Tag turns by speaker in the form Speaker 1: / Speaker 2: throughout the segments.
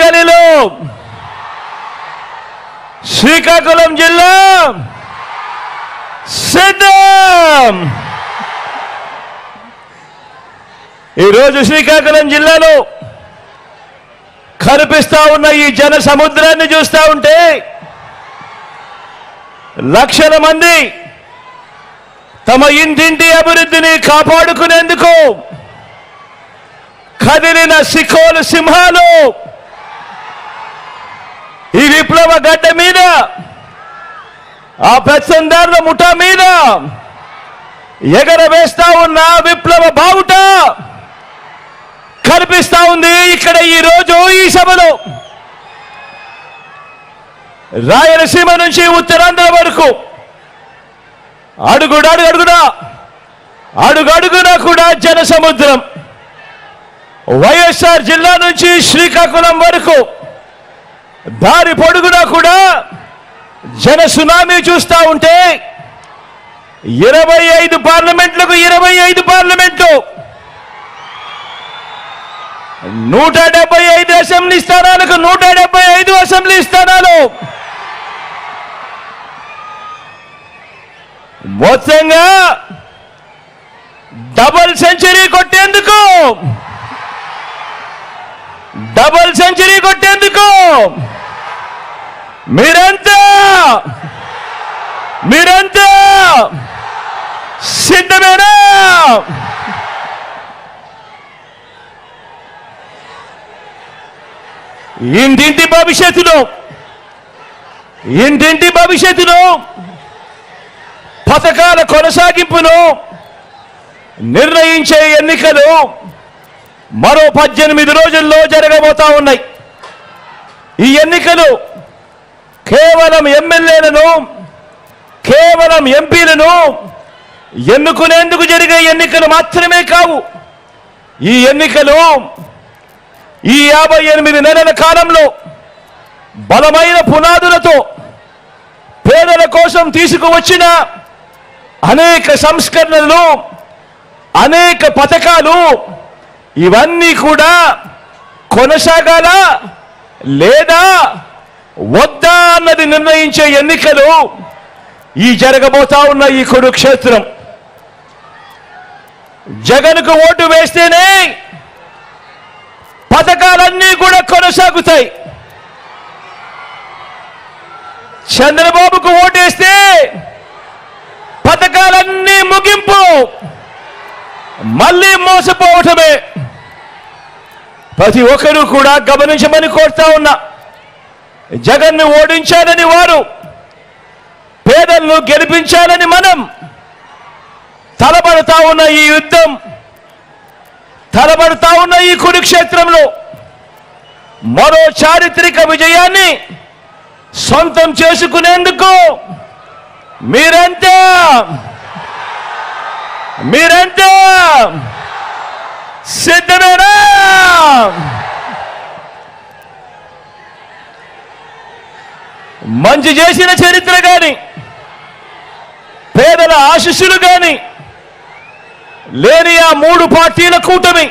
Speaker 1: ఆనకలిలో శ్రీకాకుళం జిల్లా సిద్ధం. ఈరోజు శ్రీకాకుళం జిల్లాలో కనిపిస్తా ఉన్న ఈ జన సముద్రాన్ని చూస్తా ఉంటే లక్షల మంది తమ ఇంటింటి అభివృద్ధిని కాపాడుకునేందుకు కదిలిన సికోలు సింహాలు ఈ విప్లవ గడ్డ మీద, ఆ పెత్తందారుల ముఠా మీద ఎగరవేస్తా ఉన్న విప్లవ బావుట కనిపిస్తా ఉంది ఇక్కడ ఈ రోజు ఈ సభలో. రాయలసీమ నుంచి ఉత్తరాంధ్ర వరకు అడుగడుగునా కూడా జన సముద్రం. వైఎస్ఆర్ జిల్లా నుంచి శ్రీకాకుళం వరకు దారి పొడుగునా కూడా జన సునామీ చూస్తా ఉంటే 25 పార్లమెంట్లకు 25 పార్లమెంట్లు, 175 అసెంబ్లీ స్థానాలకు 175 అసెంబ్లీ స్థానాలు, మొత్తంగా డబుల్ సెంచరీ కొట్టేందుకు మీరంతా సిద్ధమేనా? ఇంటింటి భవిష్యత్తును పథకాల కొనసాగింపును నిర్ణయించే ఎన్నికలు మరో 18 రోజుల్లో జరగబోతా ఉన్నాయి. ఈ ఎన్నికలు కేవలం ఎమ్మెల్యేలను, కేవలం ఎంపీలను ఎన్నుకునేందుకు జరిగే ఎన్నికలు మాత్రమే కావు. ఈ ఎన్నికలు ఈ 58 నెలల కాలంలో బలమైన పునాదులతో పేదల కోసం తీసుకువచ్చిన అనేక సంస్కరణలు, అనేక పథకాలు, ఇవన్నీ కూడా కొనసాగాల లేదా వద్దా అన్నది నిర్ణయించే ఎన్నికలు ఈ జరగబోతా ఉన్న ఈ కురుక్షేత్రం. జగన్కు ఓటు వేస్తేనే పథకాలన్నీ కూడా కొనసాగుతాయి. చంద్రబాబుకు ఓటేస్తే పథకాలన్నీ ముగింపు, మళ్ళీ మోసపోవటమే. ప్రతి ఒక్కరూ కూడా గమనించమని కోరుతా ఉన్నా. జగన్ను ఓడించాలని వారు, పేదలను గెలిపించాలని మనం తలబడతా ఉన్న ఈ యుద్ధం, తలబడతా ఉన్న ఈ కురుక్షేత్రంలో మరో చారిత్రక విజయాన్ని సొంతం చేసుకునేందుకు మీరంతా సిద్ధమేనా? మంచి చేసిన చరిత్ర గాని, పేదల ఆశీస్సులు గాని లేని ఆ 3 పార్టీల కూటమి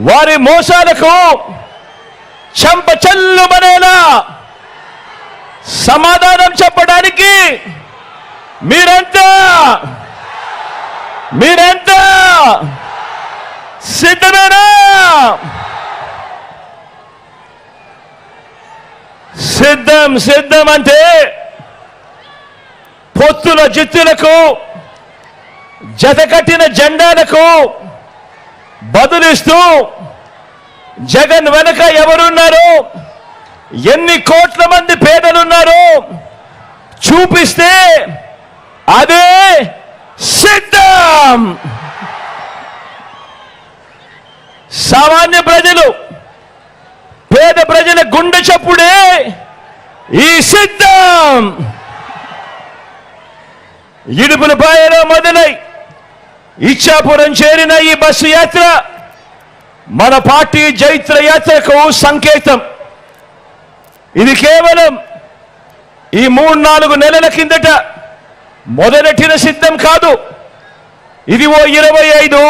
Speaker 1: వారి మోసాలకు చెంపచెల్లుమనేలా సమాధానం చెప్పడానికి మీరంతా సిద్ధమేనా? సిద్ధం అంటే పొత్తుల జిత్తులకు, జతకట్టిన జెండాలకు బదులిస్తూ జగన్ వెనక ఎవరున్నారు, ఎన్ని కోట్ల మంది పేదలున్నారు చూపిస్తే అదే సిద్ధం. సామాన్య ప్రజలు, పేద ప్రజల గుండె చప్పుడే ఈ సిద్ధం. ఇడుపులపాయలో మొదలై ఇచ్చాపురం చేరిన ఈ బస్సు యాత్ర మన పార్టీ జైత్ర యాత్రకు సంకేతం. ఇది కేవలం ఈ 3-4 నెలల కిందట మొదలెట్టిన సిద్ధం కాదు. ఇది ఓ 25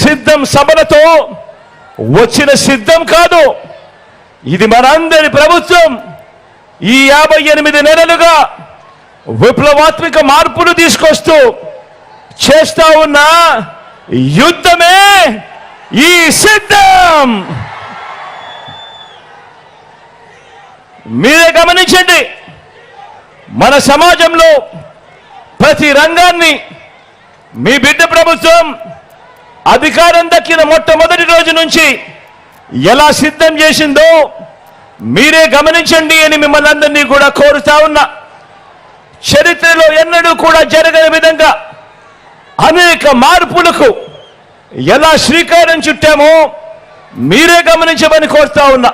Speaker 1: సిద్ధం సభలతో వచ్చిన సిద్ధం కాదు. ఇది మనందరి ప్రభుత్వం ఈ 58 నెలలుగా విప్లవాత్మక మార్పులు తీసుకొస్తూ చేస్తా ఉన్న యుద్ధమే ఈ సిద్ధం. మీరే గమనించండి, మన సమాజంలో ప్రతి రంగాన్ని మీ బిడ్డ ప్రభుత్వం అధికారం దక్కిన మొట్టమొదటి రోజు నుంచి ఎలా సిద్ధం చేసిందో మీరే గమనించండి అని మిమ్మల్ని అందరినీ కూడా కోరుతా ఉన్నా. చరిత్రలో ఎన్నడూ కూడా జరగని విధంగా అనేక మార్పులకు ఎలా శ్రీకారం చుట్టామో మీరే గమనించమని కోరుతా ఉన్నా.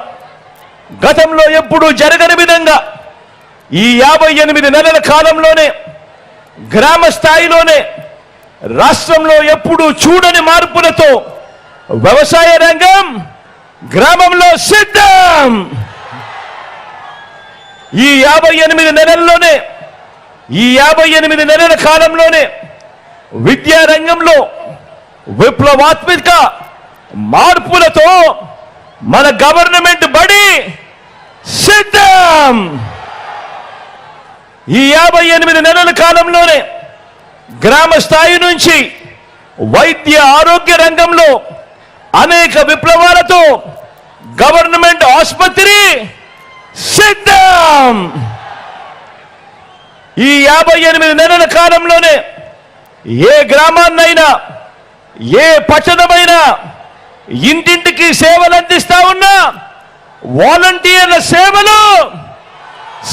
Speaker 1: గతంలో ఎప్పుడూ జరగని విధంగా ఈ 58 నెలల కాలంలోనే గ్రామ స్థాయిలోనే రాష్ట్రంలో ఎప్పుడూ చూడని మార్పులతో వ్యవసాయ రంగం గ్రామంలో సిద్ధం. ఈ 58 నెలల్లోనే ఈ 58 నెలల కాలంలోనే విద్యా రంగంలో విప్లవాత్మక మార్పులతో మన గవర్నమెంట్ బడి సిద్ధం. ఈ 58 నెలల కాలంలోనే గ్రామ స్థాయి నుంచి వైద్య ఆరోగ్య రంగంలో అనేక విప్లవాలతో గవర్నమెంట్ ఆసుపత్రి సిద్ధం. ఈ 58 నెలల కాలంలోనే ఏ గ్రామాన్నైనా ఏ పట్టణమైనా ఇంటింటికి సేవలు అందిస్తా ఉన్నా వాలంటీర్ల సేవలు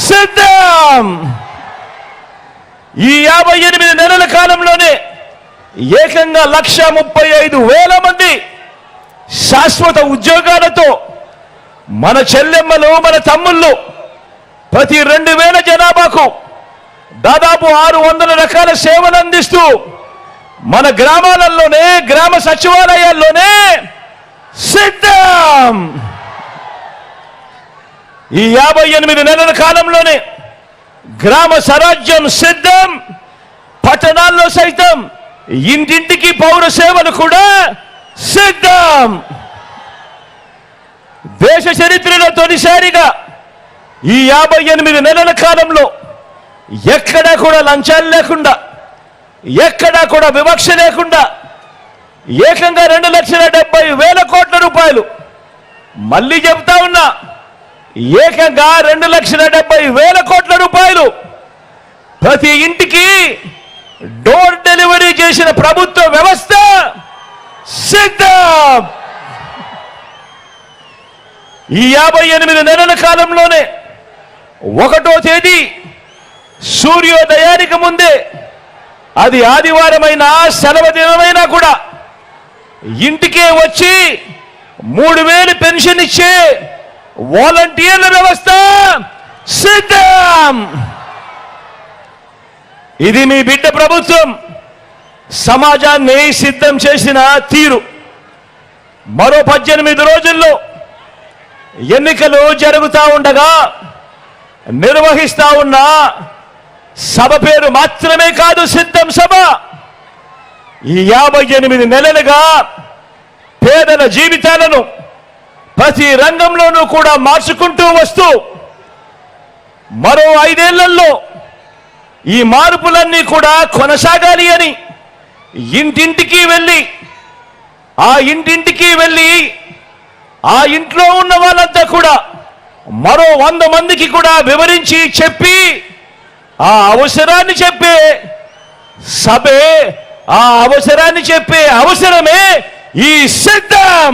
Speaker 1: సిద్ధం. ఈ 58 నెలల కాలంలోనే ఏకంగా 1,35,000 మంది శాశ్వత ఉద్యోగాలతో మన చెల్లెమ్మలు మన తమ్ముళ్ళు ప్రతి 2,000 జనాభాకు దాదాపు 600 రకాల సేవలు అందిస్తూ మన గ్రామాలలోనే గ్రామ సచివాలయాల్లోనే సిద్ధం. ఈ 58 నెలల కాలంలోనే గ్రామ స్వరాజ్యం సిద్ధం. పట్టణాల్లో సైతం ఇంటింటికి పౌర సేవలు కూడా సిద్ధం. దేశ చరిత్రలో తొలిసారిగా ఈ 58 నెలల కాలంలో ఎక్కడా కూడా లంచాలు లేకుండా ఎక్కడా కూడా వివక్ష లేకుండా ఏకంగా 2,70,000 కోట్ల రూపాయలు, మళ్ళీ చెప్తా ఉన్నా ఏకంగా 2,70,000 కోట్ల రూపాయలు ప్రతి ఇంటికి డోర్ డెలివరీ చేసిన ప్రభుత్వ వ్యవస్థ సిద్ధం. ఈ 58 నెలల కాలంలోనే 1వ తేదీ సూర్యోదయానికి ముందే, అది ఆదివారమైనా సెలవు దినమైనా కూడా ఇంటికే వచ్చి 3,000 పెన్షన్ ఇచ్చే వాలంటీర్ల వ్యవస్థ సిద్ధం. ఇది మీ బిడ్డ ప్రభుత్వం సమాజాన్ని సిద్ధం చేసిన తీరు. మరో 18 రోజుల్లో ఎన్నికలు జరుగుతూ ఉండగా నిర్వహిస్తా ఉన్న సభ పేరు మాత్రమే కాదు సిద్ధం సభ. ఈ 58 నెలలుగా పేదల జీవితాలను ప్రతి రంగంలోనూ కూడా మార్చుకుంటూ వస్తూ మరో 5 ఏళ్లలో ఈ మార్పులన్నీ కూడా కొనసాగాలి అని ఇంటింటికి వెళ్ళి ఆ ఇంట్లో ఉన్న వాళ్ళంతా కూడా మరో 100 మందికి కూడా వివరించి చెప్పి ఆ అవసరాన్ని చెప్పే సభే, ఆ అవసరాన్ని చెప్పే అవసరమే ఈ సిద్ధం.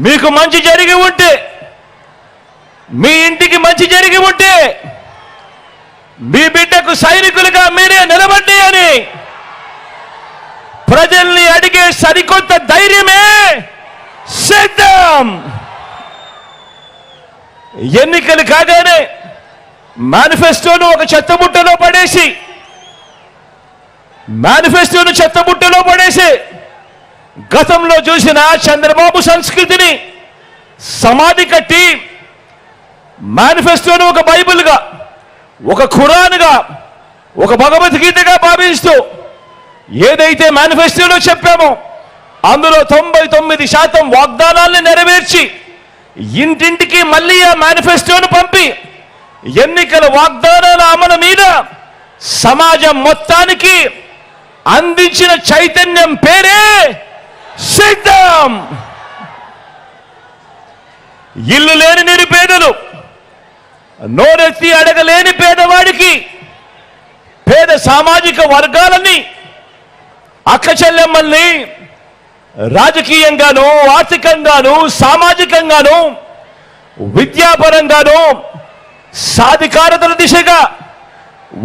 Speaker 1: మీకు మంచి జరిగి ఉంటే, మీ ఇంటికి మంచి జరిగి ఉంటే మీ బిడ్డకు సైనికులుగా మీరే నిలబడి అని ప్రజల్ని అడిగే సరికొత్త ధైర్యమే సిద్ధం. ఎన్నికలు కాగానే మేనిఫెస్టోను ఒక చెత్తబుట్టలో పడేసి గతంలో చూసిన చంద్రబాబు సంస్కృతిని సమాధి కట్టి మేనిఫెస్టోను ఒక బైబిల్గా, ఒక ఖురాన్గా, ఒక భగవద్గీతగా భావిస్తూ ఏదైతే మేనిఫెస్టోలో చెప్పామో అందులో 99% వాగ్దానాల్ని నెరవేర్చి ఇంటింటికి మళ్ళీ ఆ మేనిఫెస్టోను పంపి ఎన్నికల వాగ్దానాల అమలు మీద సమాజం మొత్తానికి అందించిన చైతన్యం పేరే సిద్ధం. ఇల్లు లేని నిరుపేదలు, నోరెత్తి అడగలేని పేదవాడికి, పేద సామాజిక వర్గాలని, అక్క చెల్లెమ్మల్ని రాజకీయంగాను, ఆర్థికంగాను, సామాజికంగాను, విద్యాపరంగాను సాధికారతల దిశగా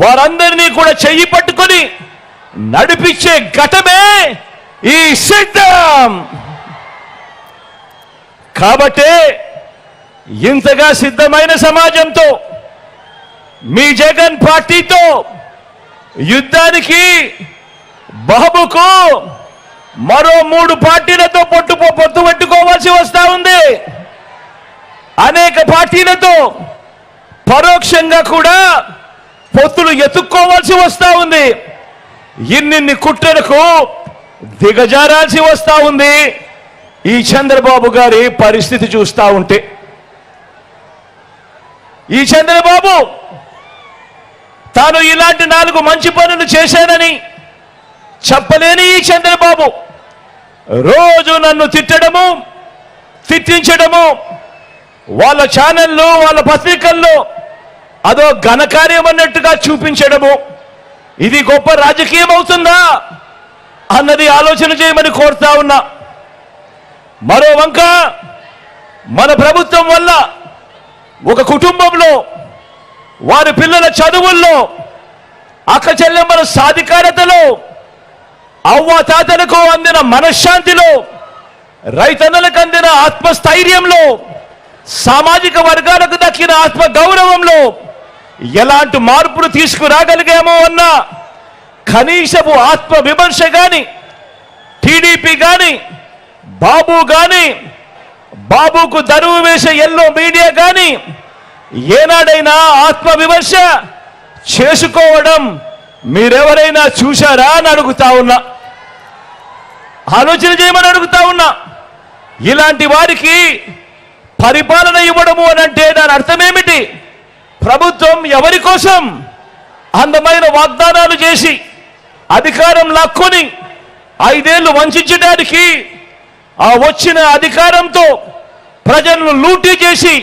Speaker 1: వారందరినీ కూడా చెయ్యి పట్టుకొని నడిపించే ఘటమే ఈ సిద్ధం. కాబట్టే ఇంతగా సిద్ధమైన సమాజంతో మీ జగన్ పార్టీతో యుద్ధానికి బాబుకు మరో 3 పార్టీలతో పొత్తు పెట్టుకోవాల్సి వస్తా ఉంది. అనేక పార్టీలతో పరోక్షంగా కూడా పొత్తులు ఎత్తుక్కోవాల్సి వస్తా ఉంది. ఇన్నిన్ని కుట్రలకు దిగజారాల్సి వస్తా ఉంది. ఈ చంద్రబాబు గారి పరిస్థితి చూస్తా ఉంటే, ఈ చంద్రబాబు తాను ఇలాంటి 4 మంచి పనులు చేశానని చెప్పలేని ఈ చంద్రబాబు రోజు నన్ను తిట్టడము, తిట్టించడము, వాళ్ళ ఛానళ్ళు, వాళ్ళ పత్రికల్లో అదో ఘనకార్యం అన్నట్టుగా చూపించడము, ఇది గొప్ప రాజకీయం అవుతుందా అన్నది ఆలోచన చేయమని కోరుతా ఉన్నా. మరో వంక మన ప్రభుత్వం వల్ల ఒక కుటుంబంలో వారి పిల్లల చదువుల్లో, అక్క చెల్లెమ్మల సాధికారతలో, అవ్వ తాతలకు అందిన మనశ్శాంతిలో, రైతన్నలకు అందిన ఆత్మస్థైర్యంలో, సామాజిక వర్గాలకు దక్కిన ఆత్మ గౌరవంలో ఎలాంటి మార్పులు తీసుకురాగలిగామో అన్న కనీసపు ఆత్మ విమర్శ గాని, టీడీపీ గాని, బాబు గాని, బాబుకు దరువు వేసే ఎల్లో మీడియా గాని ఏనాడైనా ఆత్మ విమర్శ చేసుకోవడం మీరెవరైనా చూశారా అని అడుగుతా ఉన్నా. ఆలోచన చేయమని అడుగుతా ఉన్నా. ఇలాంటి వారికి పరిపాలన ఇవ్వడము అని అంటే దాని అర్థమేమిటి? ప్రభుత్వం ఎవరి కోసం? అందమైన వాగ్దానాలు చేసి అధికారం లాక్కొని 5 ఏళ్లు వంచడానికి, ఆ వచ్చిన అధికారంతో ప్రజలను లూటీ చేసి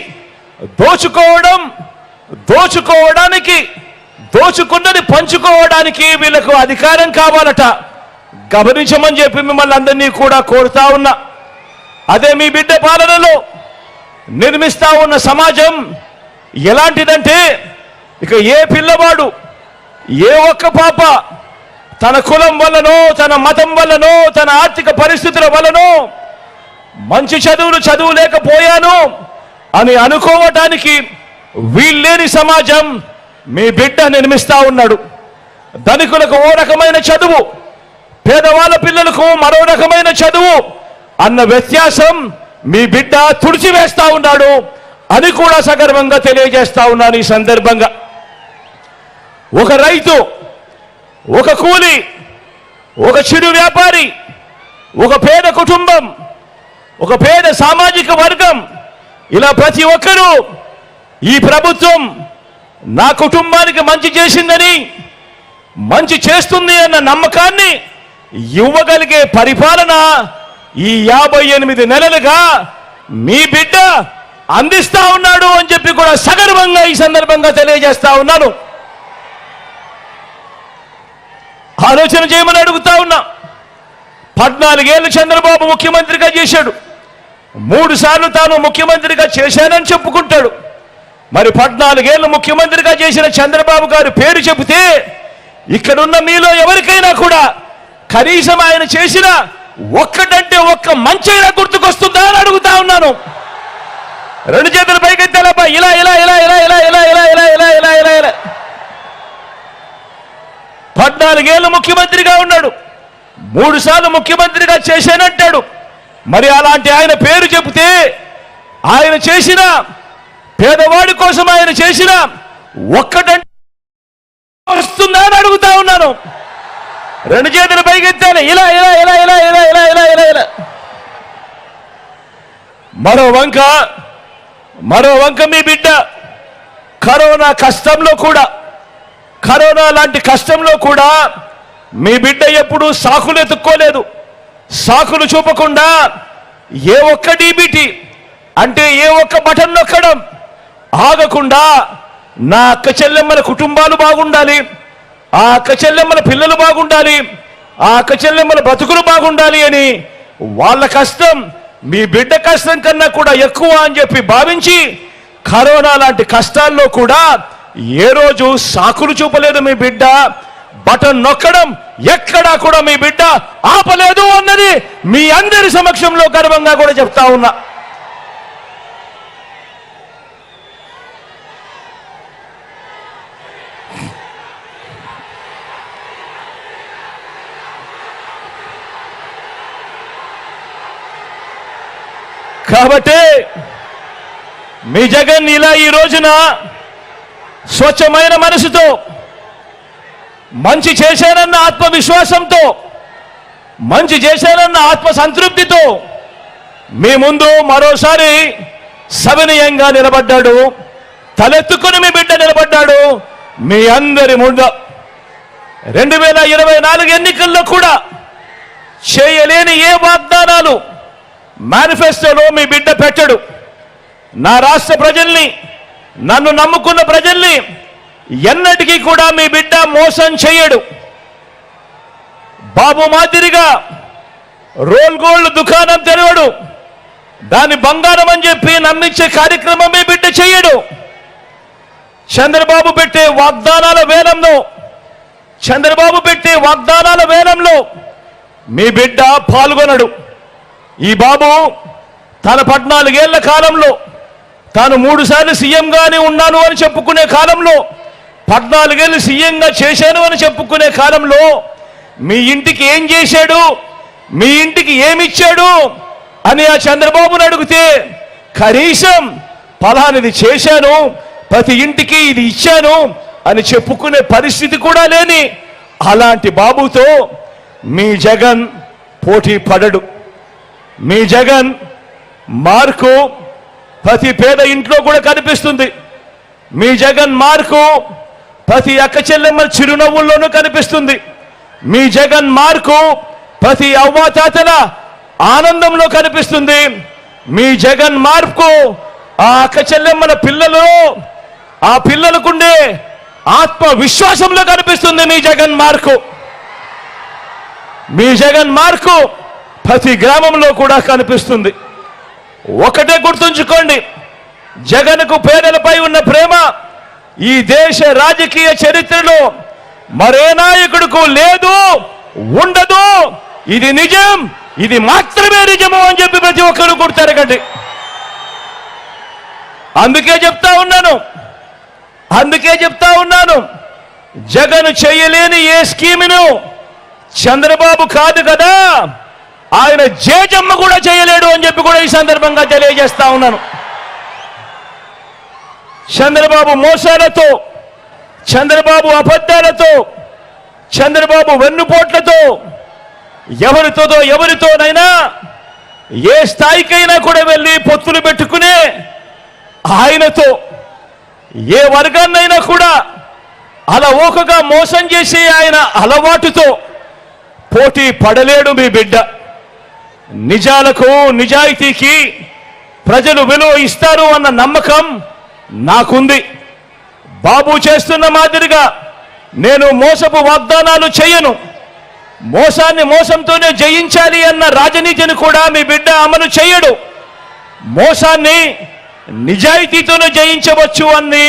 Speaker 1: దోచుకోవడానికి, దోచుకున్నది పంచుకోవడానికి వీళ్ళకు అధికారం కావాలట. గమనించమని చెప్పి మిమ్మల్ని అందరినీ కూడా కోరుతా ఉన్నా. అదే మీ బిడ్డ పాలనలో నిర్మిస్తా ఉన్న సమాజం ఎలాంటిదంటే, ఇక ఏ పిల్లవాడు, ఏ ఒక్క పాప తన కులం వల్లనో, తన మతం వల్లనో, తన ఆర్థిక పరిస్థితుల వల్లనో మంచి చదువులేకపోయాను అని అనుకోవటానికి వీల్లేని సమాజం మీ బిడ్డ నిర్మిస్తా ఉన్నాడు. ధనికులకు ఓ రకమైన చదువు, పేదవాళ్ళ పిల్లలకు మరో రకమైన చదువు అన్న వ్యత్యాసం మీ బిడ్డ తుడిచివేస్తా ఉన్నాడు అని కూడా సగర్వంగా తెలియజేస్తా ఉన్నాను. ఈ సందర్భంగా ఒక రైతు, ఒక కూలి, ఒక చిరు వ్యాపారి, ఒక పేద కుటుంబం, ఒక పేద సామాజిక వర్గం, ఇలా ప్రతి ఒక్కరూ ఈ ప్రభుత్వం నా కుటుంబానికి మంచి చేసిందని, మంచి చేస్తుంది అన్న నమ్మకాన్ని ఇవ్వగలిగే పరిపాలన ఈ 58 నెలలుగా మీ బిడ్డ అందిస్తా ఉన్నాడు అని చెప్పి కూడా సగర్వంగా ఈ సందర్భంగా తెలియజేస్తా ఉన్నాను. ఆలోచన చేయమని అడుగుతా ఉన్నా. 14 ఏళ్ళు చంద్రబాబు ముఖ్యమంత్రిగా చేశాడు. 3 సార్లు తాను ముఖ్యమంత్రిగా చేశానని చెప్పుకుంటాడు. మరి 14 ఏళ్ళు ముఖ్యమంత్రిగా చేసిన చంద్రబాబు గారి పేరు చెబితే ఇక్కడున్న మీలో ఎవరికైనా కూడా కనీసం ఆయన చేసిన ఒక్కటంటే ఒక్క మంచైనా గుర్తుకొస్తుందా అని అడుగుతా ఉన్నాను. 2 చేతులు పైకెత్తాలబ్బా, ఇలా ఇలా ఇలా ఇలా ఇలా ఇలా ఇలా ఇలా ఇలా ఇలా ఇలా ఇలా 14 ఏళ్ళు ముఖ్యమంత్రిగా ఉన్నాడు. 3 సార్లు ముఖ్యమంత్రిగా చేశానంటాడు. మరి అలాంటి ఆయన పేరు చెబితే ఆయన చేసిన, పేదవాడి కోసం ఆయన చేసిన ఒక్కటంటే వస్తుందా అని అడుగుతా ఉన్నాను. రెండు చేతులు పైకెత్తాను, ఇలా ఇలా ఇలా ఇలా ఇలా ఇలా ఇలా ఇలా ఇలా. మరో వంక మీ బిడ్డ కరోనా లాంటి కష్టంలో కూడా మీ బిడ్డ ఎప్పుడూ సాకులు ఎత్తుక్కోలేదు. సాకులు చూపకుండా ఏ ఒక్క డీబీటీ అంటే ఏ ఒక్క బటన్ నొక్కడం ఆగకుండా నా అక్క చెల్లెమ్మల కుటుంబాలు బాగుండాలి, ఆ అక్క చెల్లెమ్మల పిల్లలు బాగుండాలి, ఆ అక్క చెల్లెమ్మల బతుకులు బాగుండాలి అని వాళ్ళ కష్టం మీ బిడ్డ కష్టం కన్నా కూడా ఎక్కువ అని చెప్పి భావించి కరోనా లాంటి కష్టాల్లో కూడా ఏ రోజు సాకులు చూపలేదు మీ బిడ్డ. బటన్ నొక్కడం ఎక్కడా కూడా మీ బిడ్డ ఆపలేదు అన్నది మీ అందరి సమక్షంలో గర్వంగా కూడా చెప్తా ఉన్నా. కాబట్టి మీ జగన్ ఇలా ఈ రోజున స్వచ్ఛమైన మనసుతో, మంచి చేశానన్న ఆత్మవిశ్వాసంతో, మంచి చేశానన్న ఆత్మ సంతృప్తితో మీ ముందు మరోసారి సవినయంగా నిలబడ్డాడు. తలెత్తుకుని మీ బిడ్డ నిలబడ్డాడు మీ అందరి ముందు. 2024 ఎన్నికల్లో కూడా చేయలేని ఏ వాగ్దానాలు మేనిఫెస్టోలో మీ బిడ్డ పెట్టడు. నా రాష్ట్ర ప్రజల్ని, నన్ను నమ్ముకున్న ప్రజల్ని ఎన్నటికీ కూడా మీ బిడ్డ మోసం చేయడు. బాబు మాదిరిగా రోల్ గోల్డ్ దుకాణం తెరవడు. దాని బంగారం అని చెప్పి నమ్మించే కార్యక్రమం మీ బిడ్డ చేయడు. చంద్రబాబు పెట్టే వాగ్దానాల వేలంలో మీ బిడ్డ పాల్గొనడు. ఈ బాబు తన 14 ఏళ్ల కాలంలో తాను 3 సార్లు సీఎంగానే ఉన్నాను అని చెప్పుకునే కాలంలో, 14 ఏళ్ళు సీఎంగా చేశాను అని చెప్పుకునే కాలంలో మీ ఇంటికి ఏం చేశాడు, మీ ఇంటికి ఏమిచ్చాడు అని ఆ చంద్రబాబును అడిగితే కనీసం ఫలానిది చేశాను, ప్రతి ఇంటికి ఇది ఇచ్చాను అని చెప్పుకునే పరిస్థితి కూడా లేని అలాంటి బాబుతో మీ జగన్ పోటీ పడడు. మీ జగన్ మార్కు ప్రతి పేద ఇంట్లో కూడా కనిపిస్తుంది. మీ జగన్ మార్కు ప్రతి అక్క చెల్లెమ్మల చిరునవ్వుల్లోనూ కనిపిస్తుంది. మీ జగన్ మార్కు ప్రతి అవ్వాతాతల ఆనందంలో కనిపిస్తుంది. మీ జగన్ మార్కు ఆ అక్క చెల్లెమ్మల పిల్లలు, ఆ పిల్లలకుండే ఆత్మవిశ్వాసంలో కనిపిస్తుంది. మీ జగన్ మార్కు ప్రతి గ్రామంలో కూడా కనిపిస్తుంది. ఒకటే గుర్తుంచుకోండి, జగన్కు పేదలపై ఉన్న ప్రేమ ఈ దేశ రాజకీయ చరిత్రలో మరే నాయకుడికి లేదు, ఉండదు. ఇది నిజం, ఇది మాత్రమే నిజము అని చెప్పి ప్రతి ఒక్కరు గుర్తెరగండి. అందుకే చెప్తా ఉన్నాను జగన్ చేయలేని ఏ స్కీమును చంద్రబాబు కాదు కదా, ఆయన జేజమ్మ కూడా చేయలేడు అని చెప్పి కూడా ఈ సందర్భంగా తెలియజేస్తా ఉన్నాను. చంద్రబాబు మోసాలతో, చంద్రబాబు అబద్ధాలతో, చంద్రబాబు వెన్నుపోట్లతో ఎవరితోనైనా ఏ స్థాయికైనా కూడా వెళ్ళి పొత్తులు పెట్టుకునే ఆయనతో ఏ వర్గాన్నైనా కూడా అలా ఓకగా మోసం చేసి ఆయన అలవాటుతో పోటీ పడలేడు మీ బిడ్డ. నిజాలకు, నిజాయితీకి ప్రజలు విలువ ఇస్తారు అన్న నమ్మకం నాకుంది. బాబు చేస్తున్న మాదిరిగా నేను మోసపు వాగ్దానాలు చేయను. మోసాన్ని మోసంతోనే జయించాలి అన్న రాజనీతిని కూడా మీ బిడ్డ అమలు చేయడు. మోసాన్ని నిజాయితీతోనే జయించవచ్చు అని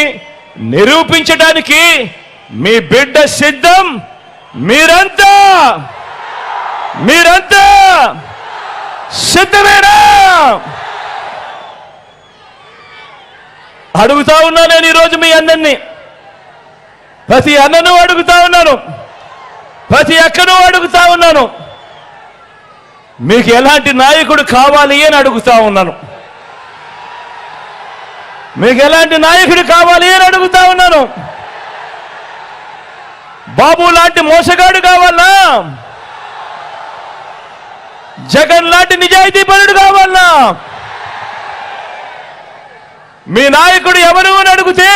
Speaker 1: నిరూపించడానికి మీ బిడ్డ సిద్ధం. మీరంతా సిద్ధమేనా? అడుగుతా ఉన్నా నేను ఈరోజు మీ అందరినీ, ప్రతి అన్నను అడుగుతా ఉన్నాను, ప్రతి అక్కను అడుగుతా ఉన్నాను, మీకు ఎలాంటి నాయకుడు కావాలి అని అడుగుతా ఉన్నాను. మీకు ఎలాంటి నాయకుడు కావాలి అని అడుగుతా ఉన్నాను. బాబు లాంటి మోసగాడు కావాలా? జగన్ లాంటి నిజాయితీపరుడు కావాలా? మీ నాయకుడు ఎవరు అని అడిగితే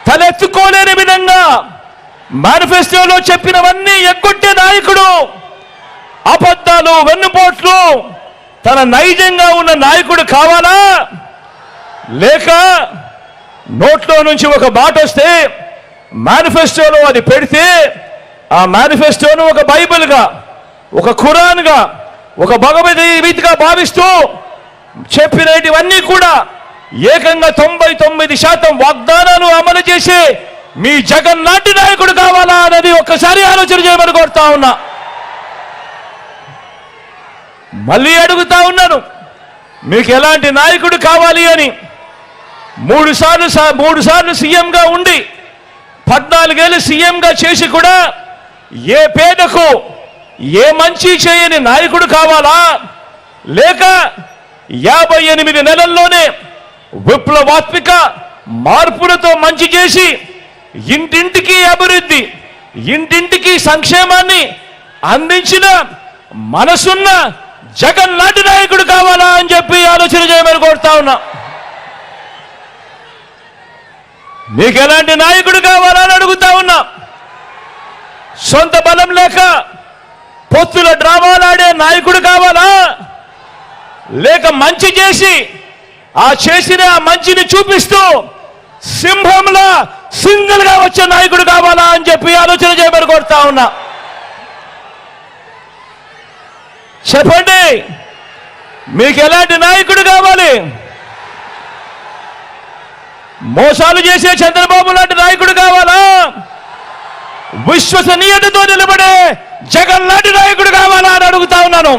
Speaker 1: తలెత్తుకోలేని విధంగా మేనిఫెస్టోలో చెప్పినవన్నీ ఎగ్గొట్టే నాయకుడు, అబద్ధాలు వెన్నుపోట్లు తన నైజంగా ఉన్న నాయకుడు కావాలా? లేక నోట్లో నుంచి ఒక మాట వస్తే మేనిఫెస్టోలో అది పెడితే ఆ మేనిఫెస్టోను ఒక బైబిల్గా, ఒక ఖురాన్గా, ఒక భగవద్గీతగా భావిస్తూ చెప్పినవన్నీ కూడా ఏకంగా 99% వాగ్దానాలు అమలు చేసి మీ జగన్ లాంటి నాయకుడు కావాలా అనేది ఒక్కసారి ఆలోచన చేయమని కోరుతా ఉన్నా. మళ్ళీ అడుగుతా ఉన్నాను, మీకు ఎలాంటి నాయకుడు కావాలి అని. మూడు సార్లు సీఎంగా ఉండి 14 ఏళ్ళు సీఎంగా చేసి కూడా ఏ పేదకు ఏ మంచి చేయని నాయకుడు కావాలా? లేక 58 నెలల్లోనే విప్లవాత్మక మార్పులతో మంచి చేసి ఇంటింటికి అభివృద్ధి, ఇంటింటికి సంక్షేమాన్ని అందించిన మనసున్న జగన్ లాంటి నాయకుడు కావాలా అని చెప్పి ఆలోచన చేయమని కోరుతా ఉన్నా. మీకు ఎలాంటి నాయకుడు కావాలా అని అడుగుతా ఉన్నా. సొంత బలం లేక పొత్తుల డ్రామాలాడే నాయకుడు కావాలా? లేక మంచి చేసి ఆ చేసిన మంచిని చూపిస్తూ సింహంలా సింగిల్ గా వచ్చే నాయకుడు కావాలా అని చెప్పి ఆలోచన చేయమని కోరుతా ఉన్నా. చెప్పండి, మీకు ఎలాంటి నాయకుడు కావాలి? మోసాలు చేసే చంద్రబాబు లాంటి నాయకుడు కావాలా? విశ్వసనీయతతో నిలబడే జగన్ లాంటి నాయకుడు కావాలా అని అడుగుతా ఉన్నాను.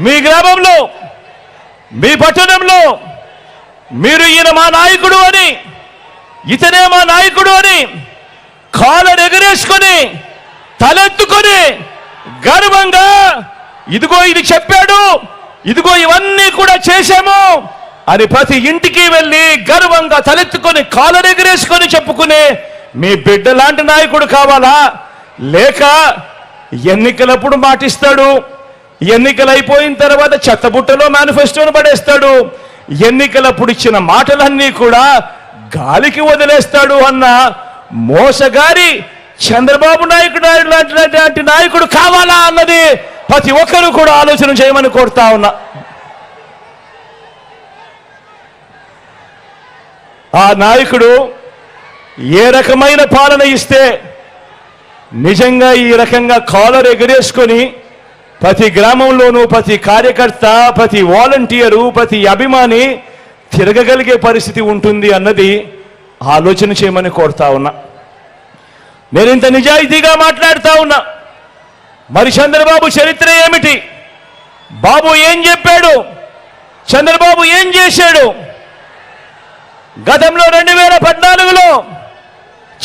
Speaker 1: మీ గ్రామంలో, మీ పట్టణంలో మీరు ఈయన మా నాయకుడు అని, ఇతనే మా నాయకుడు అని కాళ్ళను ఎగరేసుకొని తలెత్తుకొని గర్వంగా ఇదిగో ఇది చెప్పాడు, ఇదిగో ఇవన్నీ కూడా చేశాము అని ప్రతి ఇంటికి వెళ్ళి గర్వంగా తలెత్తుకొని కాళ్ళను ఎగరేసుకొని చెప్పుకునే మీ బిడ్డ లాంటి నాయకుడు కావాలా? లేక ఎన్నికలప్పుడు మాటిస్తాడు, ఎన్నికలు అయిపోయిన తర్వాత చెత్తబుట్టలో మేనిఫెస్టోను పడేస్తాడు, ఎన్నికలప్పుడు ఇచ్చిన మాటలన్నీ కూడా గాలికి వదిలేస్తాడు అన్న మోసగారి చంద్రబాబు నాయుడు లాంటి నాయకుడు కావాలా అన్నది ప్రతి ఒక్కరూ కూడా ఆలోచన చేయమని కోరుతా ఉన్నా. ఆ నాయకుడు ఏ రకమైన పాలన ఇస్తే నిజంగా ఈ రకంగా కాలర్ ఎగరేసుకొని ప్రతి గ్రామంలోనూ ప్రతి కార్యకర్త, ప్రతి వాలంటీరు, ప్రతి అభిమాని తిరగగలిగే పరిస్థితి ఉంటుంది అన్నది ఆలోచన చేయమని కోరుతా ఉన్నా. నేను ఇంత నిజాయితీగా మాట్లాడుతా ఉన్నా. మరి చంద్రబాబు చరిత్ర ఏమిటి? బాబు ఏం చెప్పాడు? చంద్రబాబు ఏం చేశాడు? గతంలో 2014లో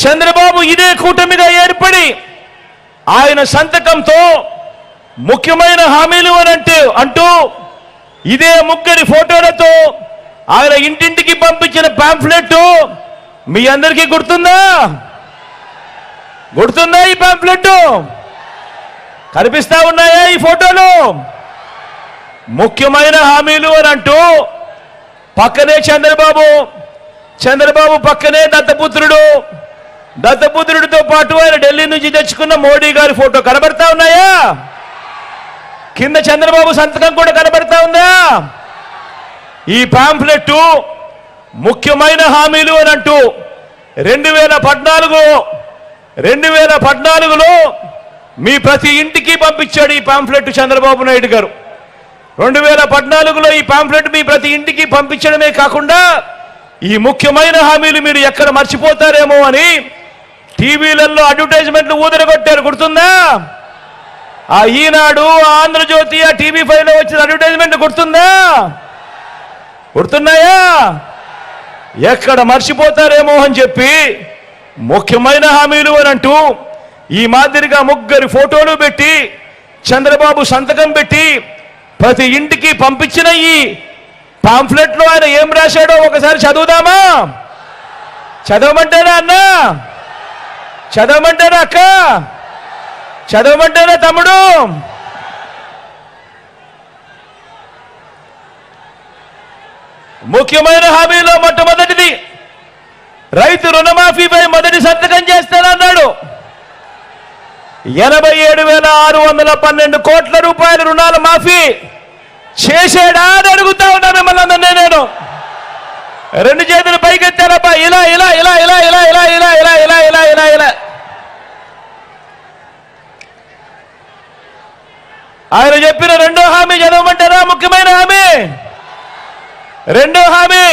Speaker 1: చంద్రబాబు ఇదే కూటమిగా ఏర్పడి ఆయన సంతకంతో ముఖ్యమైన హామీలు అంటూ ఇదే ముగ్గురి ఫోటోలతో ఆయన ఇంటింటికి పంపించిన పాంఫ్లెట్ మీ అందరికీ గుర్తుందా? ఈ పాంఫ్లెట్ కనిపిస్తా ఉన్నాయా ఈ ఫోటోలు? ముఖ్యమైన హామీలు అంటూ పక్కనే చంద్రబాబు పక్కనే దత్తపుత్రుడితో పాటు ఆయన ఢిల్లీ నుంచి తెచ్చుకున్న మోడీ గారి ఫోటో కనబడతా ఉన్నాయా? కింద చంద్రబాబు సంతకం కూడా కనబడతా ఉందా? ఈ పాంఫ్లెట్ ముఖ్యమైన హామీలు అంటూ 2014లో మీ ప్రతి ఇంటికి పంపించాడు ఈ పాంఫ్లెట్ చంద్రబాబు నాయుడు గారు. 2014లో ఈ పాంఫ్లెట్ మీ ప్రతి ఇంటికి పంపించడమే కాకుండా ఈ ముఖ్యమైన హామీలు మీరు ఎక్కడ మర్చిపోతారేమో అని టీవీలలో అడ్వర్టైజ్మెంట్లు ఊదరగొట్టారు, గుర్తుందా? ఆ ఈనాడు, ఆంధ్రజ్యోతి, ఆ TV5లో వచ్చిన అడ్వర్టైజ్మెంట్ గుర్తున్నాయా? ఎక్కడ మర్చిపోతారేమో అని చెప్పి ముఖ్యమైన హామీలు అంటూ ఈ మాదిరిగా ముగ్గురి ఫోటోలు పెట్టి చంద్రబాబు సంతకం పెట్టి ప్రతి ఇంటికి పంపించిన ఈ పాంఫ్లెట్ లో ఆయన ఏం రాశాడో ఒకసారి చదువుదామా? చదవమంటారా అన్న? చదవమంటారా అక్క? చదవమంటారా తమ్ముడు? ముఖ్యమైన హామీలో మొట్టమొదటిది రైతు రుణమాఫీపై మొదటి సంతకం చేస్తానన్నాడు. 87,612 కోట్ల రూపాయల రుణాల మాఫీ చేశాడా అని అడుగుతా ఉన్నా మిమ్మల్ని అందరినీ నేను. రెండు చేతులు పైకెత్తారబ్బా, ఇలా ఇలా ఇలా ఇలా ఇలా ఇలా ఇలా ఇలా ఇలా ఇలా ఇలా ఇలా. ఆయన చెప్పిన రెండో హామీ చదవమంటారా? ముఖ్యమైన హామీ రెండో హామీ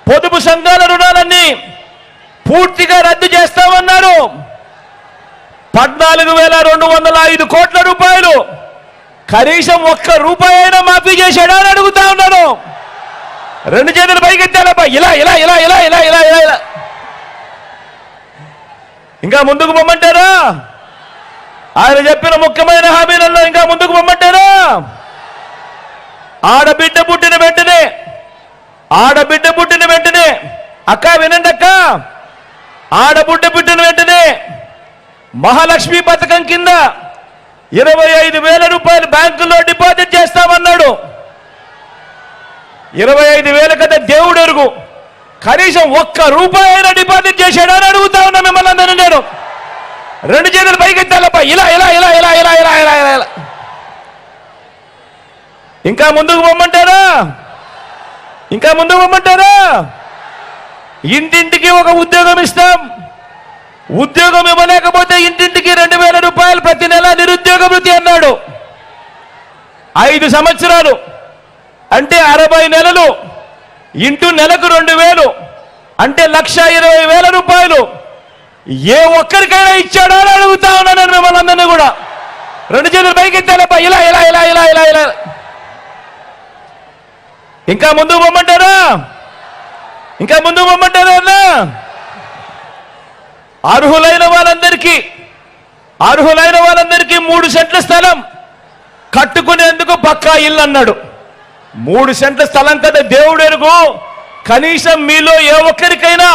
Speaker 1: పొదుపు సంఘాల రుణాలన్నీ పూర్తిగా రద్దు చేస్తామన్నారు. 14,205 కోట్ల రూపాయలు కనీసం ఒక్క రూపాయి అయినా మాఫీ చేశాడా అని అడుగుతా ఉన్నాను. రెండు చేతులు పైకెత్తారబ్బా, ఇలా ఇలా ఇలా ఇలా ఇలా ఇలా ఇలా ఇలా. ఇంకా ముందుకు పొమ్మంటారా? ఆయన చెప్పిన ముఖ్యమైన హామీలలో ఇంకా ముందుకు పొమ్మంటారా? ఆడబిడ్డ పుట్టిన వెంటనే అక్క వినండి అక్క, ఆడబిడ్డ పుట్టిన వెంటనే మహాలక్ష్మి పథకం కింద 25,000 రూపాయలు బ్యాంకుల్లో డిపాజిట్ చేస్తామన్నాడు. 25,000 కదా దేవుడు ఎరుగు, కనీసం ఒక్క రూపాయి అయినా డిపాజిట్ చేశాడా అని అడుగుతా ఉన్నా మిమ్మల్ని అందరూ నేను. రెండు చేతులు పైకెత్తాలబ్బా, ఇలా ఇలా ఇలా ఇలా ఇలా ఇలా ఇలా ఇలా. ఇంకా ముందుకు పొమ్మంటారా? ఇంకా ముందుకు పొమ్మంటారా? ఇంటింటికి ఒక ఉద్యోగం ఇస్తాం. ఉద్యోగం ఇవ్వలేకపోతే ఇంటింటికి 2,000 రూపాయలు ప్రతి నెల నిరుద్యోగ భృతి అన్నాడు. 5 సంవత్సరాలు అంటే 60 నెలలు ఇంటూ నెలకు 2,000 అంటే 1,20,000 రూపాయలు ఏ ఒక్కరికైనా ఇచ్చాడా అని అడుగుతా ఉన్నాను మిమ్మల్ని అందరినీ కూడా. రెండు చేతులు పైకెత్తాలబ్బా, ఇలా ఇలా ఇలా ఇలా ఇలా ఇలా. ఇంకా ముందుకు పొమ్మంటారా? ఇంకా ముందుకు పొమ్మంటారా అన్న? అర్హులైన వాళ్ళందరికీ 3 సెంట్ల స్థలం కట్టుకునేందుకు పక్కా ఇల్లు అన్నాడు. 3 సెంట్ల స్థలం కదా దేవుడు ఎరుగు, కనీసం మీలో ఏ ఒక్కరికైనా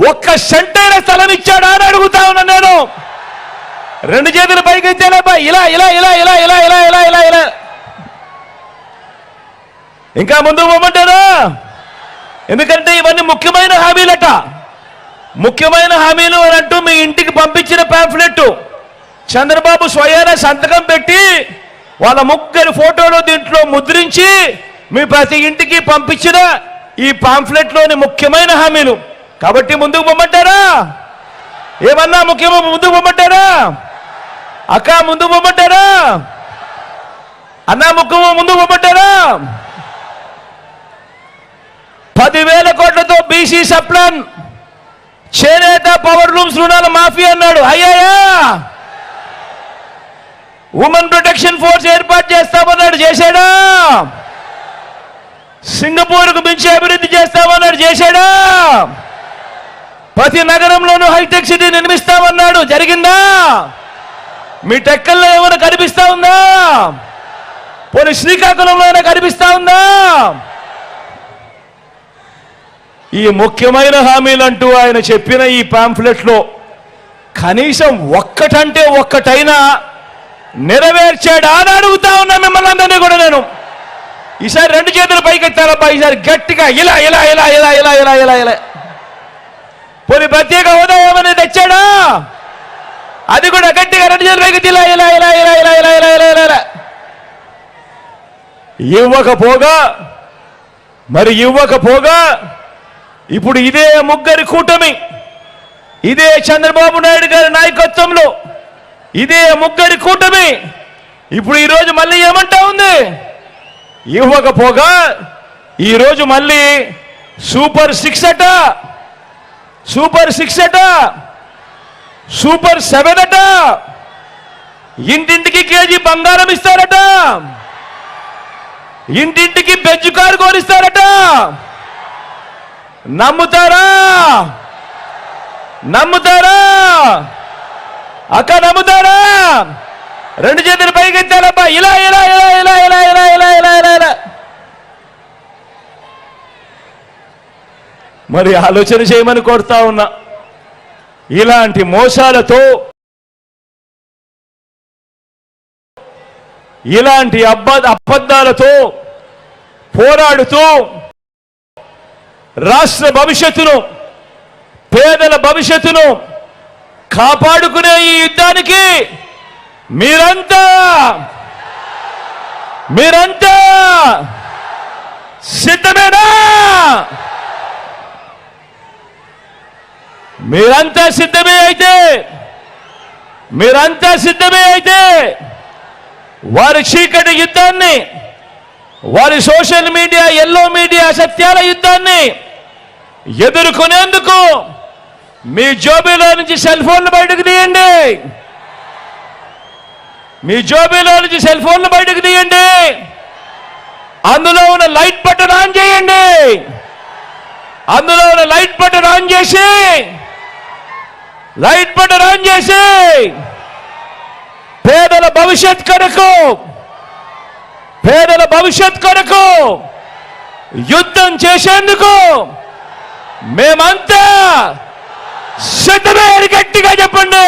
Speaker 1: 1 సెంట్ అయిన స్థలం ఇచ్చాడా అని అడుగుతా ఉన్నా నేను. రెండు చేతులు పైకెత్తాలబ్బా, ఇలా ఇలా ఇలా ఇలా ఇలా ఇలా ఇలా ఇలా ఇలా. ఇంకా ముందుకు పోమంటారా? ఎందుకంటే ఇవన్నీ ముఖ్యమైన హామీలట. ముఖ్యమైన హామీలు అని అంటూ మీ ఇంటికి పంపించిన పాంఫ్లెట్ చంద్రబాబు స్వయాన సంతకం పెట్టి వాళ్ళ ముగ్గురు ఫోటోలు దీంట్లో ముద్రించి మీ ప్రతి ఇంటికి పంపించిన ఈ పాంఫ్లెట్లోని ముఖ్యమైన హామీలు. కాబట్టి ముందుకు పొమ్మంటారా? ఏమన్నా ముఖ్యమో ముందుకు పొమ్మంటారా? అక్క ముందుకు పొమ్మంటారా? అన్నా ముఖ్యమో ముందుకు పొమ్మంటారా? 10,000 కోట్లతో బీసీ సప్లాన్ చేనేత పవర్ లూమ్స్ రుణాల మాఫీ అన్నాడు. అయ్యాయా? ఉమెన్ ప్రొటెక్షన్ ఫోర్స్ ఏర్పాటు చేస్తామన్నాడు, చేశాడా? సింగపూర్కు మించి అభివృద్ధి చేస్తామన్నాడు, చేశాడా? ప్రతి నగరంలోనూ హైటెక్ సిటీ నిర్మిస్తామన్నాడు, జరిగిందా? మీ టెక్కల్లో ఏమైనా కనిపిస్తా ఉందా? పోనీ శ్రీకాకుళంలో ఏమైనా కనిపిస్తా ఉందా? ఈ ముఖ్యమైన హామీలంటూ ఆయన చెప్పిన ఈ పాంఫ్లెట్లో కనీసం ఒక్కటంటే ఒక్కటైనా నెరవేర్చాడా అని అడుగుతా ఉన్నా మిమ్మల్ని అందరినీ కూడా నేను. ఈసారి రెండు చేతులు పైకెత్తారబ్బా, ఈసారి గట్టిగా ఇలా ఇలా ఇలా ఇలా ఇలా ఇలా ఇలా ఇలా. పోనీ ప్రత్యేక హోదా ఏమైనా తెచ్చాడా? అది కూడా గట్టిగా రెండు చేతులు పైకెత్తి ఇలా ఇలా ఇలా ఇలా ఇలా ఇలా ఇలా ఇలా ఇలా. ఇవ్వకపోగా ఇప్పుడు ఇదే ముగ్గురి కూటమి, ఇదే చంద్రబాబు నాయుడు గారి నాయకత్వంలో ఇదే ముగ్గురి కూటమి ఇప్పుడు ఈరోజు మళ్ళీ ఏమంటా ఉంది? ఇవ్వకపోగా ఈరోజు మళ్ళీ సూపర్ 6 అట, సూపర్ 6 అట, సూపర్ 7 అట, ఇంటింటికి కేజీ బంగారం ఇస్తారట, ఇంటింటికి బెజ్జు కారు కోరిస్తారట. నమ్ముతారా? నమ్ముతారా అక్క? నమ్ముతారా? రెండు చేతులు పైకెత్తారబ్బా, ఇలా ఇలా ఇలా ఇలా ఇలా ఇలా ఇలా ఇలా ఇలా ఇలా. మరి ఆలోచన చేయమని కోరుతా ఉన్నా. ఇలాంటి మోసాలతో, ఇలాంటి అబద్ధాలతో పోరాడుతూ రాష్ట్ర భవిష్యత్తును, పేదల భవిష్యత్తును కాపాడుకునే ఈ యుద్ధానికి మీరంతా సిద్ధమేనా? మీరంతా సిద్ధమే అయితే వారి చీకటి యుద్ధాన్ని, వారి సోషల్ మీడియా, ఎల్లో మీడియా సత్యాల యుద్ధాన్ని ఎదుర్కొనేందుకు మీ జోబీలో నుంచి సెల్ ఫోన్లు బయటకు తీయండి. అందులో ఉన్న లైట్ బటన్ ఆన్ చేయండి. పేదల భవిష్యత్ కొరకు యుద్ధం చేసేందుకు మేమంతా సిద్ధమే అని గట్టిగా చెప్పండి.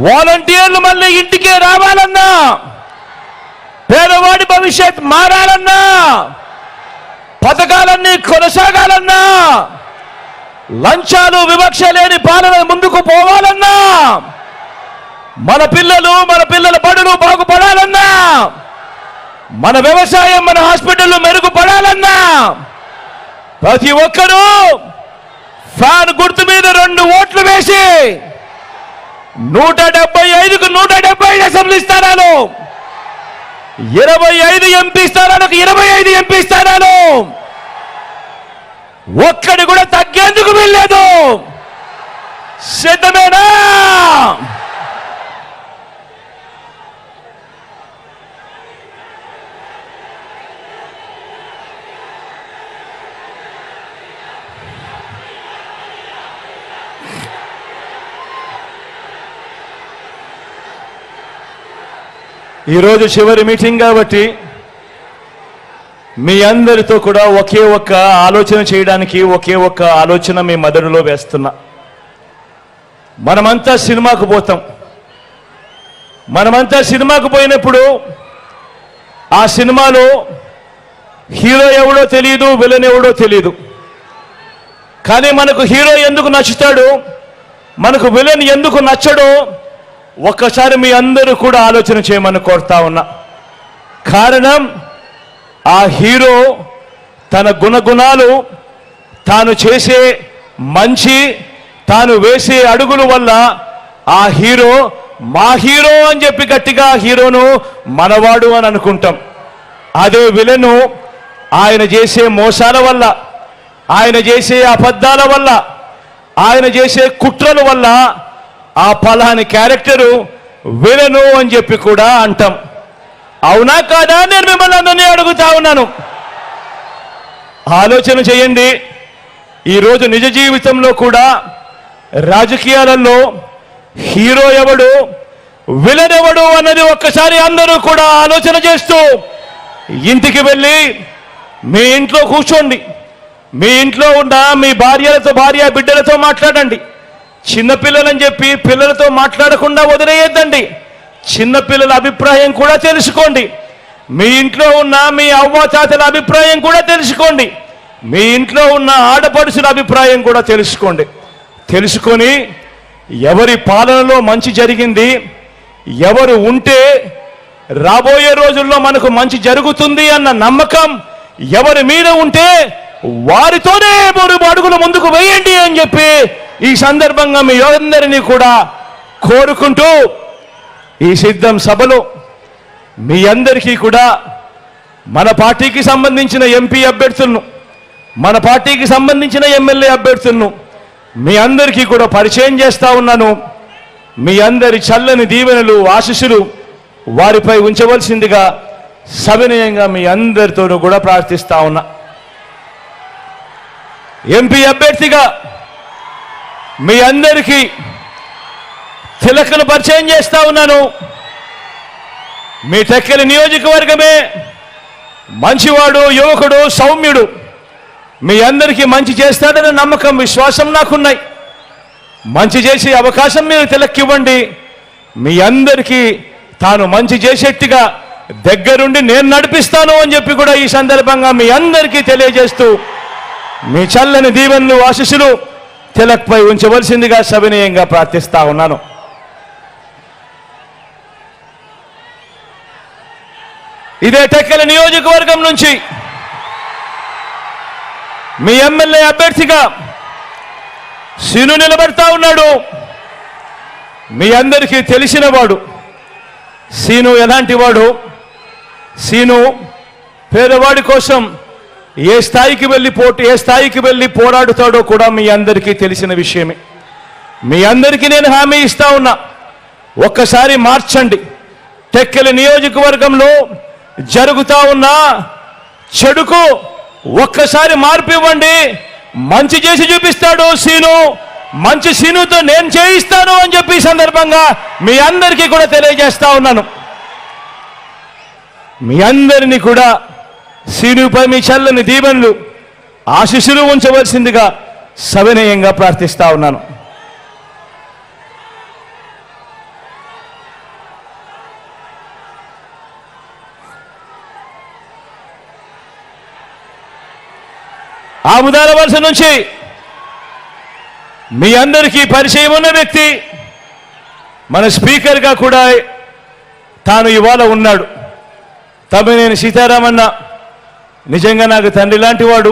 Speaker 1: వాలంటీర్లు మళ్ళీ ఇంటికే రావాలన్నా, పేదవాడి భవిష్యత్ మారాలన్నా, పథకాలన్నీ కొనసాగాలన్నా, లంచాలు వివక్ష లేని పాలన ముందుకు పోవాలన్నా, మన పిల్లల బడులు బాగుపడాలన్నా, మన వ్యవసాయం, మన హాస్పిటల్ మెరుగుపడాలన్నా ప్రతి ఒక్కరూ ఫ్యాన్ గుర్తు మీద 2 ఓట్లు వేసి 175కు 175 అసెంబ్లీ స్థానాలు, 25 ఎంపీ స్థానాలకు 25 ఎంపీ స్థానాలు, ఒక్కడి కూడా తగ్గేందుకు వీల్లేదు. సిద్ధమేనా? ఈరోజు చివరి మీటింగ్ కాబట్టి మీ అందరితో కూడా ఒకే ఒక్క ఆలోచన చేయడానికి, ఒకే ఒక్క ఆలోచన మీ మెదడులో వేస్తున్నా. మనమంతా సినిమాకు పోతాం. మనమంతా సినిమాకు పోయినప్పుడు ఆ సినిమాలో హీరో ఎవడో తెలియదు, విలన్ ఎవడో తెలియదు. కానీ మనకు హీరో ఎందుకు నచ్చుతాడు, మనకు విలన్ ఎందుకు నచ్చడో ఒక్కసారి మీ అందరూ కూడా ఆలోచన చేయమని కోరుతా ఉన్నా. కారణం, ఆ హీరో తన గుణగుణాలు, తాను చేసే మంచి, తాను వేసే అడుగుల వల్ల ఆ హీరో మా హీరో అని చెప్పి గట్టిగా హీరోను మనవాడు అని అనుకుంటాం. అదే విలను ఆయన చేసే మోసాల వల్ల, ఆయన చేసే అబద్ధాల వల్ల, ఆయన చేసే కుట్రల వల్ల ఆ పలాని క్యారెక్టరు విలను అని చెప్పి కూడా అంటాం. అవునా కాదా? నేను మిమ్మల్ని అందరినీ అడుగుతా ఉన్నాను. ఆలోచన చేయండి. ఈరోజు నిజ జీవితంలో కూడా రాజకీయాలలో హీరో ఎవడు, విలన్ ఎవడు అన్నది ఒక్కసారి అందరూ కూడా ఆలోచన చేస్తూ ఇంటికి వెళ్ళి మీ ఇంట్లో కూర్చోండి. మీ ఇంట్లో ఉన్న మీ భార్య బిడ్డలతో మాట్లాడండి. చిన్నపిల్లలని చెప్పి పిల్లలతో మాట్లాడకుండా వదిలేయద్దండి. చిన్నపిల్లల అభిప్రాయం కూడా తెలుసుకోండి. మీ ఇంట్లో ఉన్న మీ అవ్వాతాతల అభిప్రాయం కూడా తెలుసుకోండి. మీ ఇంట్లో ఉన్న ఆడపడుచుల అభిప్రాయం కూడా తెలుసుకోండి. తెలుసుకొని ఎవరి పాలనలో మంచి జరిగింది, ఎవరు ఉంటే రాబోయే రోజుల్లో మనకు మంచి జరుగుతుంది అన్న నమ్మకం ఎవరి మీద ఉంటే వారితోనే 3 అడుగులు ముందుకు వేయండి అని చెప్పి ఈ సందర్భంగా మీ అందరినీ కూడా కోరుకుంటూ ఈ సిద్ధం సభలో మీ అందరికీ కూడా మన పార్టీకి సంబంధించిన ఎంపీ అభ్యర్థులను, మన పార్టీకి సంబంధించిన ఎమ్మెల్యే అభ్యర్థులను మీ అందరికీ కూడా పరిచయం చేస్తా ఉన్నాను. మీ అందరి చల్లని దీవెనలు, ఆశీస్సులు వారిపై ఉంచవలసిందిగా సవినయంగా మీ అందరితోనూ కూడా ప్రార్థిస్తా ఉన్నా. ఎంపీ అభ్యర్థిగా మీ అందరికీ తిలకను పరిచయం చేస్తా ఉన్నాను. మీ టెక్కలి నియోజకవర్గమే మంచివాడు, యువకుడు, సౌమ్యుడు, మీ అందరికీ మంచి చేస్తాడనే నమ్మకం, విశ్వాసం నాకున్నాయి. మంచి చేసే అవకాశం మీరు తిలక్కివ్వండి. మీ అందరికీ తాను మంచి చేసేట్టుగా దగ్గరుండి నేను నడిపిస్తాను అని చెప్పి కూడా ఈ సందర్భంగా మీ అందరికీ తెలియజేస్తూ మీ చల్లని దీవెనలు, ఆశీస్సులు తిలక్పై ఉంచవలసిందిగా సవినయంగా ప్రార్థిస్తా ఉన్నాను. ఇదే టెక్కల నియోజకవర్గం నుంచి మీ ఎమ్మెల్యే అభ్యర్థిగా సీను నిలబడతా ఉన్నాడు. మీ అందరికీ తెలిసినవాడు. సీను ఎలాంటి వాడు? సీను పేదవాడి కోసం ఏ స్థాయికి వెళ్ళి పోరాడుతాడో కూడా మీ అందరికీ తెలిసిన విషయమే. మీ అందరికీ నేను హామీ ఇస్తా ఉన్నా, ఒక్కసారి మార్చండి. టెక్కల నియోజకవర్గంలో జరుగుతా ఉన్న చెడుకు ఒక్కసారి మార్పు ఇవ్వండి. మంచి చేసి చూపిస్తాడు సీను. మంచి సీనుతో నేను చేయిస్తాను అని చెప్పి సందర్భంగా మీ అందరికీ కూడా తెలియజేస్తా ఉన్నాను. మీ అందరినీ కూడా సీనుపై మీ చల్లని దీవెనలు, ఆశీస్సులు ఉంచవలసిందిగా సవినయంగా ప్రార్థిస్తా ఉన్నాను. ఆముదాల వలస నుంచి మీ అందరికీ పరిచయం ఉన్న వ్యక్తి, మన స్పీకర్గా కూడా తాను ఇవాళ ఉన్నాడు. తమ్మినేని సీతారామన్న నిజంగా నాకు తండ్రి లాంటి వాడు,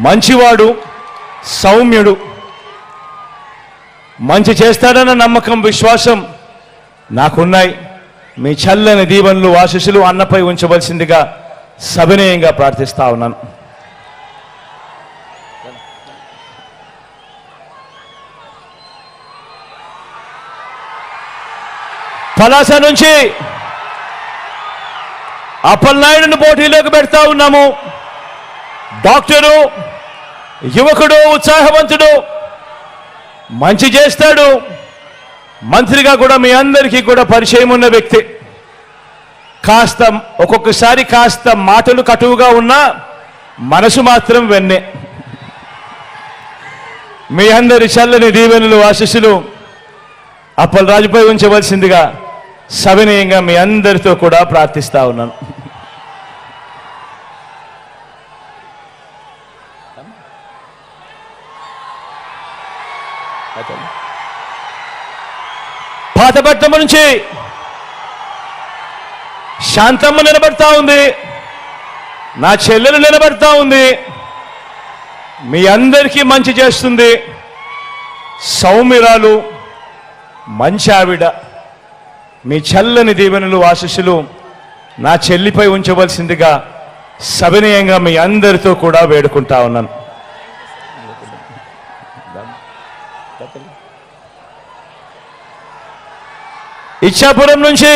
Speaker 1: మంచివాడు, సౌమ్యుడు. మంచి చేస్తాడన్న నమ్మకం, విశ్వాసం నాకున్నాయి. మీ చల్లని దీవెనలు, ఆశీస్సులు అన్నపై ఉంచవలసిందిగా సవినయంగా ప్రార్థిస్తా ఉన్నాను. పలాస నుంచి అప్పలనాయుడుని పోటీలోకి పెడతా ఉన్నాము. డాక్టరు, యువకుడు, ఉత్సాహవంతుడు, మంచి చేస్తాడు. మంత్రిగా కూడా మీ అందరికీ కూడా పరిచయం ఉన్న వ్యక్తి. ఒక్కొక్కసారి కాస్త మాటలు కటువుగా ఉన్నా మనసు మాత్రం వెన్నే. మీ అందరి చల్లని దీవెనలు, ఆశీస్సులు అప్పలరాజుపై ఉంచవలసిందిగా సవినయంగా మీ అందరితో కూడా ప్రార్థిస్తా ఉన్నాను. పాతపట్నం నుంచి శాంతమ్మ నిలబడతా ఉంది. నా చెల్లెలు నిలబడతా ఉంది. మీ అందరికీ మంచి చేస్తుంది. సౌమ్యురాలు, మంచి ఆవిడ. మీ చల్లని దీవెనలు, ఆశీస్సులు నా చెల్లిపై ఉంచవలసిందిగా సవినయంగా మీ అందరితో కూడా వేడుకుంటా ఉన్నాను. ఇచ్చాపురం నుంచి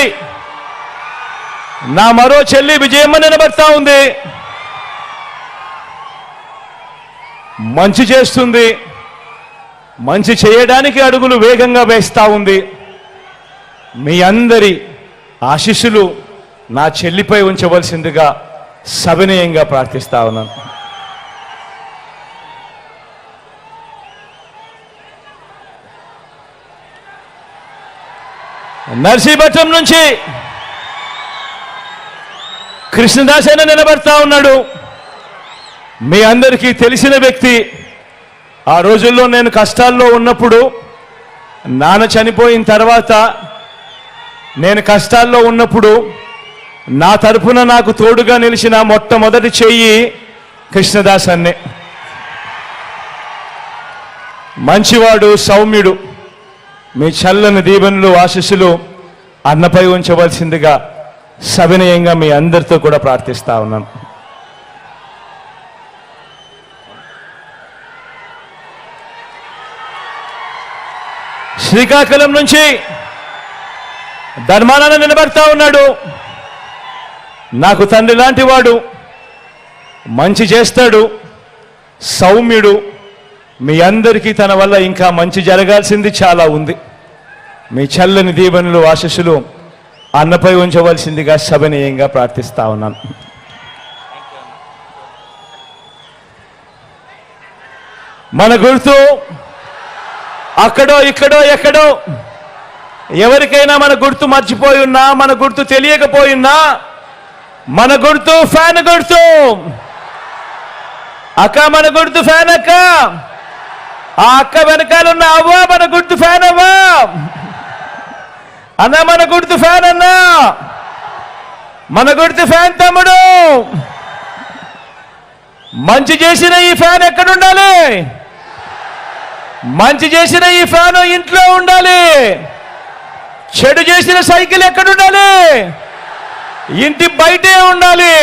Speaker 1: నా మరో చెల్లి విజయమ్మ నిలబడతా ఉంది. మంచి చేస్తుంది. మంచి చేయడానికి అడుగులు వేగంగా వేస్తా ఉంది. మీ అందరి ఆశీస్సులు నా చెల్లిపై ఉంచవలసిందిగా సవినయంగా ప్రార్థిస్తా ఉన్నాను. నర్సీపట్నం నుంచి కృష్ణదాస్ అన్న నిలబడతా ఉన్నాడు. మీ అందరికీ తెలిసిన వ్యక్తి. ఆ రోజుల్లో నేను కష్టాల్లో ఉన్నప్పుడు, నాన్న చనిపోయిన తర్వాత నేను కష్టాల్లో ఉన్నప్పుడు నా తరపున నాకు తోడుగా నిలిచిన మొట్టమొదటి చెయ్యి కృష్ణదాస్ అన్నే. మంచివాడు, సౌమ్యుడు. మీ చల్లని దీవెనలు, ఆశీస్సులు అన్నపై ఉంచవలసిందిగా సవినయంగా మీ అందరితో కూడా ప్రార్థిస్తా ఉన్నాను. శ్రీకాకుళం నుంచి ధర్మానాన్న నిలబడతా ఉన్నాడు. నాకు తండ్రి లాంటి వాడు, మంచి చేస్తాడు, సౌమ్యుడు. మీ అందరికీ తన వల్ల ఇంకా మంచి జరగాల్సింది చాలా ఉంది. మీ చల్లని దీవెనలు, ఆశీస్సులు అన్నపై ఉంచవలసిందిగా సవినయంగా ప్రార్థిస్తా ఉన్నాను. మన గుర్తు అక్కడో ఇక్కడో ఎక్కడో ఎవరికైనా మన గుర్తు మర్చిపోయి ఉన్నా, మన గుర్తు తెలియకపోయినా, మన గుర్తు ఫ్యాన్ గుర్తు. అక్క మన గుర్తు ఫ్యాన్ అక్క. ఆ అక్క వెనకాలన్న అవ్వా మన గుర్తు ఫ్యాన్ అవ్వా. అన్న మన గుర్తు ఫ్యాన్ అన్నా. మన గుర్తు ఫ్యాన్ తమ్ముడు. మంచి చేసిన ఈ ఫ్యాన్ ఎక్కడుండాలి? మంచి చేసిన ఈ ఫ్యాన్ ఇంట్లో ఉండాలి. చెడు చేసిన సైకిల్ ఎక్కడుండాలి? ఇంటి బయటే ఉండాలి.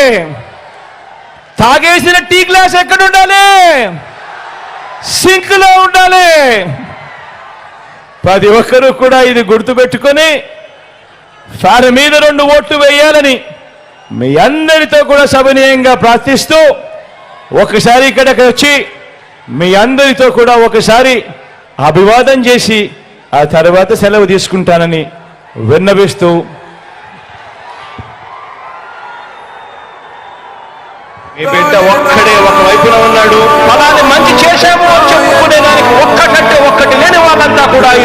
Speaker 1: తాగేసిన టీ గ్లాస్ ఎక్కడుండాలి? సింక్ లో ఉండాలి. ప్రతి ఒక్కరూ కూడా ఇది గుర్తుపెట్టుకొని ఫ్యాన్ మీద 2 ఓట్లు వేయాలని మీ అందరితో కూడా సవినయంగా ప్రార్థిస్తూ ఒకసారి ఇక్కడికి వచ్చి మీ అందరితో కూడా ఒకసారి అభివాదం చేసి ఆ తర్వాత సెలవు తీసుకుంటానని విన్నవిస్తూ, మీ బిడ్డ ఒక్కడే ఒక వైపున ఉన్నాడు. ఫలాన్ని మంచి చేశాము అని చెప్పుకునే దానికి ఒక్కటంటే ఒక్కటి లేని వాళ్ళంతా కూడా